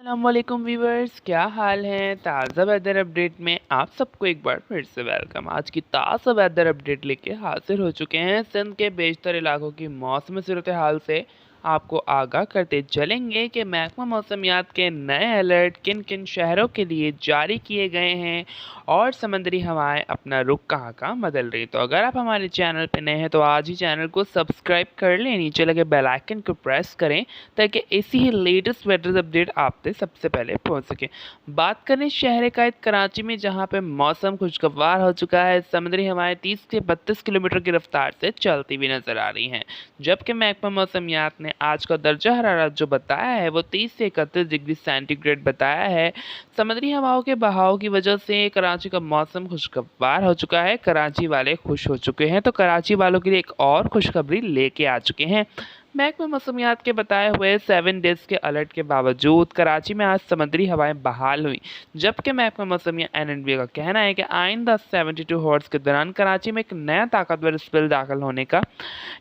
अस्सलामुअलैकुम व्यूवर्स, क्या हाल है। ताज़ा वेदर अपडेट में आप सबको एक बार फिर से वेलकम। आज की ताज़ा वेदर अपडेट लेके हाजिर हो चुके हैं। सिंध के बेशतर इलाकों की मौसमी सूरत हाल से आपको आगाह करते चलेंगे कि महकमा मौसमियात के नए अलर्ट किन किन शहरों के लिए जारी किए गए हैं और समंदरी हवाएं अपना रुख कहाँ बदल रही। तो अगर आप हमारे चैनल पर नए हैं तो आज ही चैनल को सब्सक्राइब कर लें, नीचे लगे बेल आइकन को प्रेस करें ताकि ऐसी ही लेटेस्ट वेदर अपडेट आप तक सबसे पहले पहुंच सके। बात करें शहर कायद कराची में, जहां पे मौसम खुशगवार हो चुका है। समुद्री हवाएं 30 से 32 किलोमीटर की रफ्तार से चलती हुई नजर आ रही हैं, जबकि महकमा मौसमियात ने आज का दर्जा हरारत जो बताया है वो 30 से 31 डिग्री सेंटीग्रेड बताया है। समुद्री हवाओं के बहाव की वजह से कराची का मौसम खुशगवार हो चुका है। कराची वाले खुश हो चुके हैं, तो कराची वालों के लिए एक और खुशखबरी लेके आ चुके हैं। महकमा मौसमियात के बताए हुए 7 डेज के अलर्ट के बावजूद कराची में आज समुद्री हवाएं बहाल हुई, जबकि महकमा मौसमियात एनएनबी का कहना है कि आइंदा 72 हॉर्स के दौरान कराची में एक नया ताकतवर स्पेल दाखिल होने का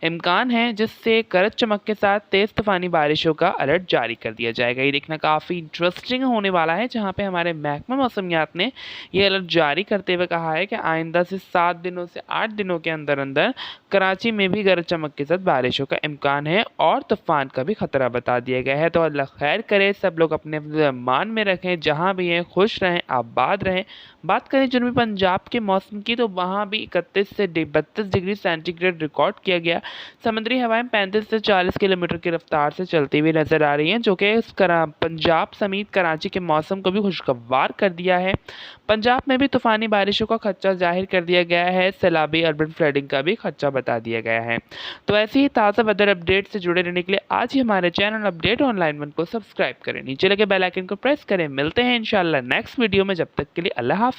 इम्कान है, जिससे गरज चमक के साथ तेज़ तूफानी बारिशों का अलर्ट जारी कर दिया जाएगा। ये देखना काफ़ी इंटरेस्टिंग होने वाला है, जहाँ पे हमारे महकमा मौसमियात ने ये अलर्ट जारी करते हुए कहा है कि आइंदा से 7 दिनों से 8 दिनों के अंदर अंदर कराची में भी गरज चमक के साथ बारिशों का इम्कान है और तूफान का भी खतरा बता दिया गया है। तो अल्लाह खैर करे, सब लोग अपने मान में रखें, जहाँ भी हैं खुश रहें, आबाद रहें। बात करें जनूबी पंजाब के मौसम की, तो वहाँ भी 31 से 32 डिग्री सेंटीग्रेड रिकॉर्ड किया गया। समुद्री हवाएं 35 से 40 किलोमीटर की रफ्तार से चलती हुई नजर आ रही हैं, जो कि पंजाब समेत कराची के मौसम को भी खुशगवार कर दिया है। पंजाब में भी तूफानी बारिशों का खदशा जाहिर कर दिया गया है। सैलाबी अर्बन फ्लडिंग का भी खदशा बता दिया गया है। तो ऐसे ही ताज़ा वेदर अपडेट से जुड़े रहने के लिए आज ही हमारे चैनल अपडेट ऑनलाइन वन को सब्सक्राइब करें, नीचे लगे बेल आइकन को प्रेस करें। मिलते हैं इंशाल्लाह नेक्स्ट वीडियो में, जब तक के लिए अल्लाह हाफिज़।